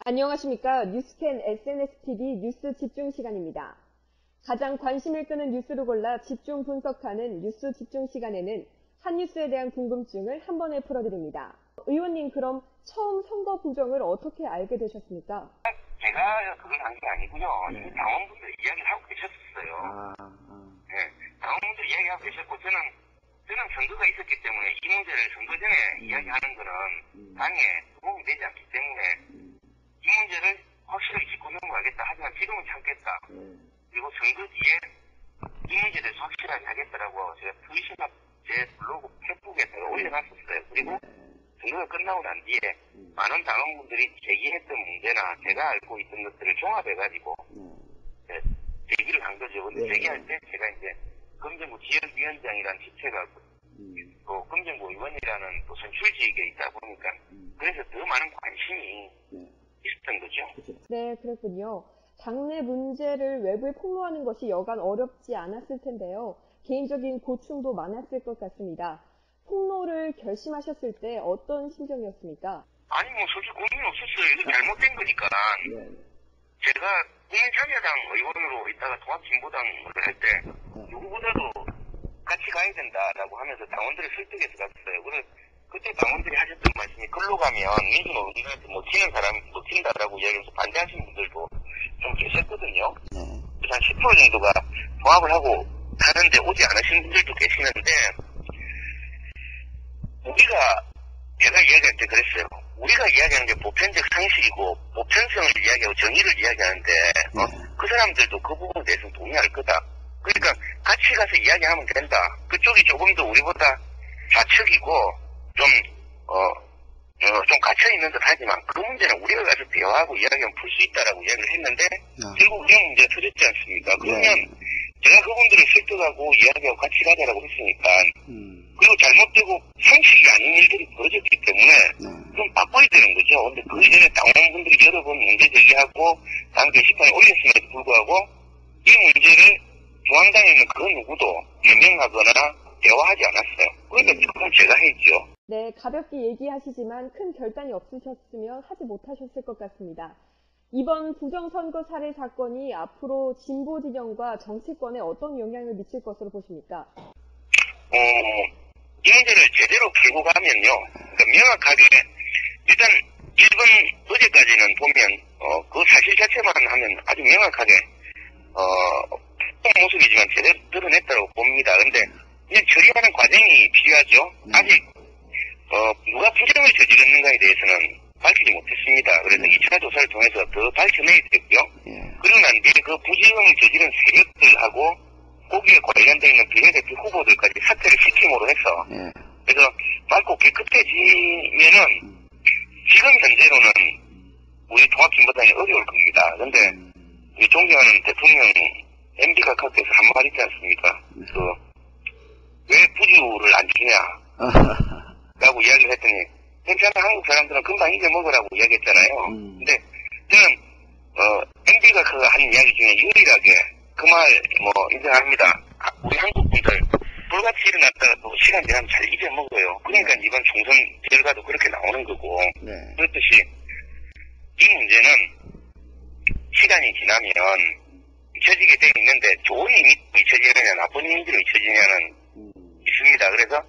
안녕하십니까. 뉴스캔 SNSTV 뉴스 집중 시간입니다. 가장 관심을 끄는 뉴스를 골라 집중 분석하는 뉴스 집중 시간에는 한 뉴스에 대한 궁금증을 한 번에 풀어드립니다. 의원님, 그럼 처음 선거 부정을 어떻게 알게 되셨습니까? 제가 그걸 한 게 아니고요. 네. 당원분들이 이야기를 하고 계셨어요. 네, 당원분들이 이야기하고 계셨고, 저는 선거가 있었기 때문에 이 문제를 선거 전에 이야기하는 거는 당에 도움이 되지 않기 때문에 이 문제를 확실하게 짚고 넘어가겠다. 하지만 지금은 참겠다. 그리고 선거 뒤에 이 문제에 대해서 확실하게 하겠다라고 제가 트윗이나 제 블로그 페이스북에 제가 올려놨었어요. 그리고 선거가 끝나고 난 뒤에 많은 당원분들이 제기했던 문제나 제가 알고 있던 것들을 종합해가지고 제기를 한 거죠. 근데 제기할 때 제가 이제 검정부 지역위원장이라는 직책을 또 검정부 의원이라는 또 선출직에 있다 보니까 그래서 더 많은 관심이 있었던 거죠. 네, 그렇군요. 당내 문제를 외부에 폭로하는 것이 여간 어렵지 않았을 텐데요. 개인적인 고충도 많았을 것 같습니다. 폭로를 결심하셨을 때 어떤 심정이었습니까? 아니 솔직히 고민이 없었어요. 이거 잘못된 거니까. 제가 국민참여당 의원으로 있다가 통합진보당을 할 때 누구보다도 같이 가야 된다라고 하면서 당원들을 설득해서 갔어요. 그때 당원들이 하셨던 말씀이 글로 가면 민주노동한테 못 튄다라고 이야기해서 반대하시는 분들도 좀 계셨거든요. 그래서 한 10% 정도가 통합을 하고 가는데 오지 않으신 분들도 계시는데 제가 이야기할 때 그랬어요. 우리가 이야기하는 게 보편적 상식이고 보편성을 이야기하고 정의를 이야기하는데 그 사람들도 그 부분에 대해서는 동의할 거다. 그러니까 같이 가서 이야기하면 된다. 그쪽이 조금 더 우리보다 좌측이고 좀 갇혀있는 듯 하지만 그 문제는 우리가 가서 대화하고 이야기하면 풀 수 있다라고 이야기를 했는데 결국 이런 문제가 터졌지 않습니까? 그러면 제가 그분들을 설득하고 이야기하고 같이 가자라고 했으니까 그리고 잘못되고 상식이 아닌 일들이 벌어졌기 때문에 좀 바꿔야 되는 거죠. 근데 그 이전에 당원분들이 여러 번 문제 제기하고 당 게시판에 올렸음에도 불구하고 이 문제를 중앙당에 있는 그 누구도 해명하거나 대화하지 않았어요. 그러니까 지금 제가 했죠. 네, 가볍게 얘기하시지만 큰 결단이 없으셨으면 하지 못하셨을 것 같습니다. 이번 부정선거 살해 사건이 앞으로 진보 진영과 정치권에 어떤 영향을 미칠 것으로 보십니까? 이 문제를 제대로 풀고 가면요. 그러니까 명확하게 일단 어제까지는 보면 그 사실 자체만 하면 아주 명확하게 모습이지만 제대로 드러냈다고 봅니다. 근데 그냥 처리하는 과정이 필요하죠. 아직 누가 부정을 저질렀는가에 대해서는 밝히지 못했습니다. 그래서 2차 조사를 통해서 더 밝혀내야 되고요. 그러고 난 뒤에 그 부정을 저지른 세력들하고 거기에 관련되어 있는 비례대표 후보들까지 사퇴를 시킴으로 해서 그래서 맑고 깨끗해지면은 지금 현재로는 우리 통합진보당이 어려울 겁니다. 그런데 우리 존경하는 대통령 MB가 카드에서 한 말 있지 않습니까? 왜 부주를 안 주냐 라고 이야기를 했더니 괜찮아, 한국 사람들은 금방 잊어먹으라고 이야기했잖아요. 근데 저는 MB가 한 이야기 중에 유일하게 그 말 인정합니다. 우리 한국 분들 불같이 일어났다가 또 시간 지나면 잘 잊어먹어요. 그러니까 이번 총선 결과도 그렇게 나오는 거고 그렇듯이 이 문제는 시간이 지나면 잊혀지게 돼 있는데 좋은 힘이 잊혀지느냐 나쁜 힘들이 잊혀지냐는 있습니다. 그래서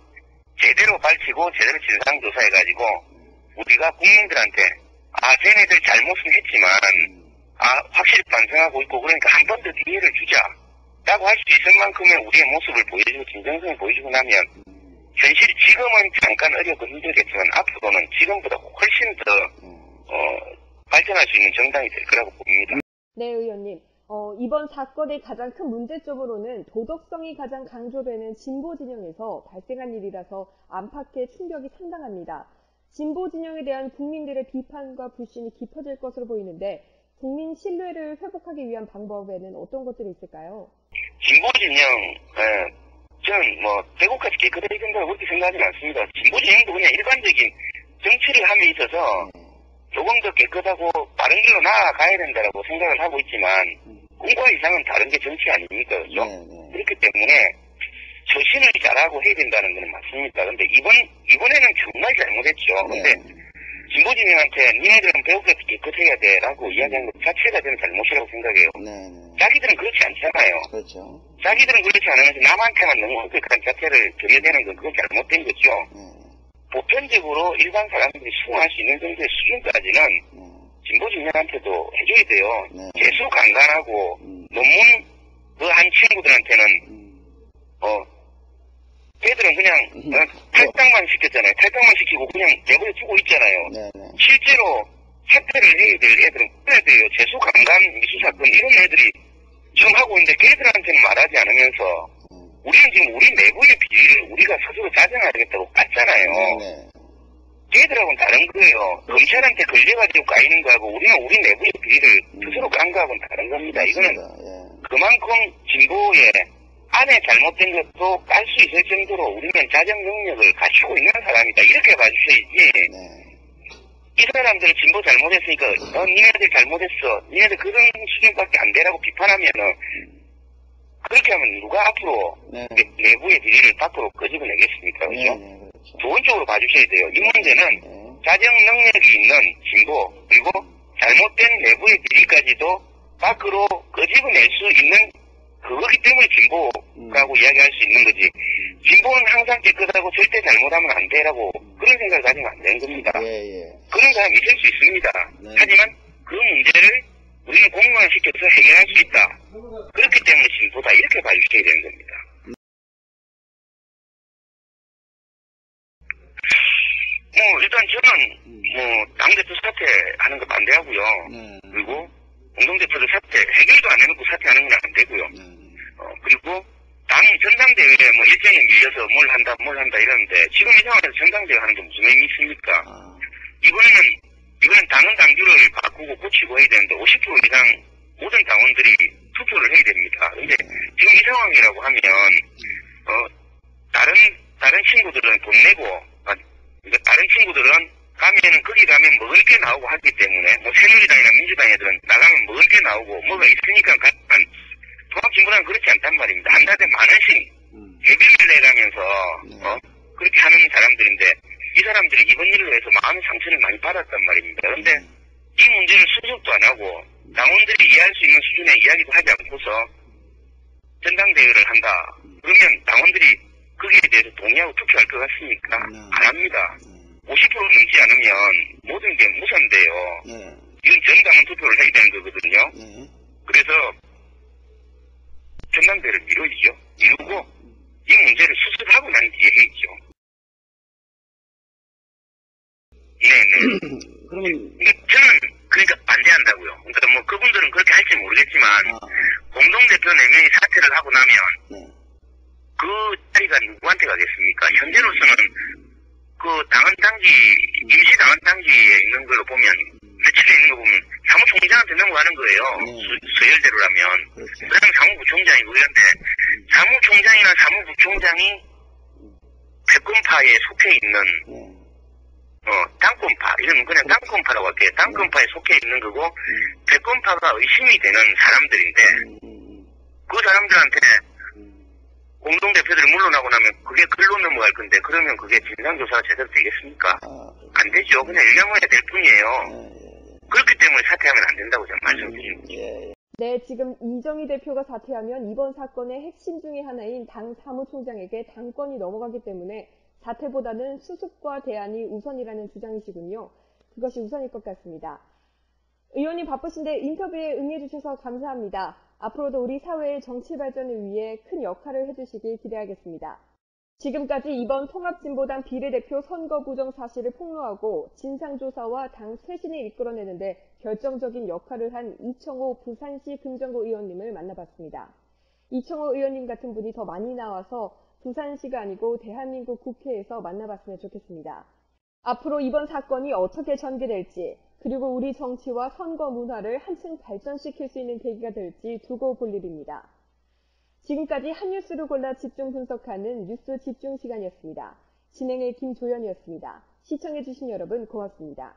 제대로 밝히고 제대로 진상조사해가지고 우리가 국민들한테 쟤네들 잘못은 했지만 확실히 반성하고 있고 그러니까 한 번 더 기회를 주자라고 할 수 있을 만큼의 우리의 모습을 보여주고 진정성을 보여주고 나면 현실이 지금은 잠깐 어렵고 힘들겠지만 앞으로는 지금보다 훨씬 더 발전할 수 있는 정당이 될 거라고 봅니다. 네, 의원님. 이번 사건의 가장 큰 문제점으로는 도덕성이 가장 강조되는 진보 진영에서 발생한 일이라서 안팎의 충격이 상당합니다. 진보 진영에 대한 국민들의 비판과 불신이 깊어질 것으로 보이는데 국민 신뢰를 회복하기 위한 방법에는 어떤 것들이 있을까요? 진보 진영, 저는 대국까지 깨끗하게 된다고 그렇게 생각하지 않습니다. 진보 진영도 그냥 일반적인 정치를 함에 있어서 조금 더 깨끗하고 바른 길로 나아가야 된다고 생각을 하고 있지만 꿈과 이상은 다른 게 정치 아닙니까? 그죠? 그렇기 때문에 처신을 잘하고 해야 된다는 건 맞습니다. 근데 이번에는 정말 잘못했죠. 근데 진보 진영한테 니네들은 배울 게 깨끗해야 돼라고 이야기한 것 자체가 저는 잘못이라고 생각해요. 네네. 자기들은 그렇지 않잖아요. 그렇죠. 자기들은 그렇지 않으면서 남한테만 너무 엄격한 자체를 경계되는 건 그건 잘못된 거죠. 보편적으로 일반 사람들이 수긍할 수 있는 정도의 수준까지는 진보 진영한테도 해줘야 돼요. 네. 재수 간단하고 논문 그 한 친구들한테는 걔들은 그냥 탈당만 시켰잖아요. 탈당만 시키고 그냥 내버려 두고 있잖아요. 네네. 실제로 사퇴를 해야 될 애들은 그래야 돼요. 재수 강간 미수 사건 이런 애들이 지금 하고 있는데 걔들한테는 말하지 않으면서 우리는 지금 우리 내부의 비리를 우리가 스스로 자정하겠다고 깠잖아요. 네네. 걔들하고는 다른 거예요. 검찰한테 걸려가지고 까이는 거하고 우리는 우리 내부의 비리를 스스로 깐 거하고는 다른 겁니다. 이거는 그만큼 진보의 안에 잘못된 것도 깔 수 있을 정도로 우리는 자정 능력을 갖추고 있는 사람이다. 이렇게 봐주셔야지. 이 사람들은 진보 잘못했으니까 니네들 잘못했어. 니네들 그런 수준밖에 안 되라고 비판하면은 그렇게 하면 누가 앞으로 내부의 비리를 밖으로 끄집어내겠습니까? 그죠? 그렇죠. 좋은쪽으로 봐주셔야 돼요. 이 문제는 자정 능력이 있는 진보 그리고 잘못된 내부의 비리까지도 밖으로 끄집어낼 수 있는 그거기 때문에 진보라고 이야기할 수 있는 거지. 진보는 항상 깨끗하고 절대 잘못하면 안 돼라고 그런 생각을 가지면 안 되는 겁니다. 그런 사람이 있을 수 있습니다. 하지만 그 문제를 우리는 공론화시켜서 해결할 수 있다. 그렇기 때문에 진보다 이렇게 봐주셔야 되는 겁니다. 일단 저는 당대표 사퇴하는 거 반대하고요. 그리고 공동대표들 사퇴, 해결도 안 해놓고 사퇴하는 건 안 되고요. 그리고 당 전당대회에 일정에 밀려서 뭘 한다 이러는데 지금 이 상황에서 전당대회 하는 게 무슨 의미 있습니까? 이거는 당은 당규를 바꾸고 고치고 해야 되는데 50% 이상 모든 당원들이 투표를 해야 됩니다. 근데 지금 이 상황이라고 하면 다른 친구들은 돈 내고 다른 친구들은 가면은 거기 가면 먹을 게 나오고 하기 때문에 새누리당이나 민주당 애들은 나가면 먹을 게 나오고 뭐가 있으니까 통합진보당은 그렇지 않단 말입니다. 한 달에 10,000원씩 회비를 내가면서 그렇게 하는 사람들인데 이 사람들이 이번 일로 해서 마음의 상처를 많이 받았단 말입니다. 그런데 이 문제를 수습도 안 하고 당원들이 이해할 수 있는 수준의 이야기도 하지 않고서 전당대회를 한다. 그러면 당원들이 거기에 대해서 동의하고 투표할 것 같습니까? 안 합니다. 50% 넘지 않으면 모든 게 무산돼요. 이건 전 당원 투표를 해야 되는 거거든요. 그래서 전당대회를 미루고 이 문제를 수습하고 난 뒤에 해야죠. 그러면 저는 그러니까 반대한다고요. 그러니까 그분들은 그렇게 할지 모르겠지만 공동대표 4명이 사퇴를 하고 나면 그 자리가 누구한테 가겠습니까? 현재로서는 그 임시 당헌당기에 있는 걸로 보면 며칠에 있는 거 보면 사무총장한테 넘어가는 거예요. 서열대로라면. 그다음 사무부총장이고 이런데 사무총장이나 사무부총장이 패권파에 속해 있는 당권파, 이건 그냥 당권파라고 할게요. 당권파에 속해 있는 거고 패권파가 의심이 되는 사람들인데 그 사람들한테 공동대표들이 물러나고 나면 그게 글로 넘어갈 건데 그러면 그게 진상조사가 제대로 되겠습니까? 안 되죠. 그냥 일념해야 될 뿐이에요. 그렇기 때문에 사퇴하면 안 된다고 저는 말씀드립니다. 네, 지금 이정희 대표가 사퇴하면 이번 사건의 핵심 중의 하나인 당 사무총장에게 당권이 넘어가기 때문에 사퇴보다는 수습과 대안이 우선이라는 주장이시군요. 그것이 우선일 것 같습니다. 의원님 바쁘신데 인터뷰에 응해주셔서 감사합니다. 앞으로도 우리 사회의 정치 발전을 위해 큰 역할을 해주시길 기대하겠습니다. 지금까지 이번 통합진보당 비례대표 선거 부정 사실을 폭로하고 진상조사와 당 쇄신을 이끌어내는데 결정적인 역할을 한 이청호 부산시 금정구 의원님을 만나봤습니다. 이청호 의원님 같은 분이 더 많이 나와서 부산시가 아니고 대한민국 국회에서 만나봤으면 좋겠습니다. 앞으로 이번 사건이 어떻게 전개될지 그리고 우리 정치와 선거 문화를 한층 발전시킬 수 있는 계기가 될지 두고 볼 일입니다. 지금까지 한 뉴스를 골라 집중 분석하는 뉴스 집중 시간이었습니다. 진행의 김조연이었습니다. 시청해주신 여러분 고맙습니다.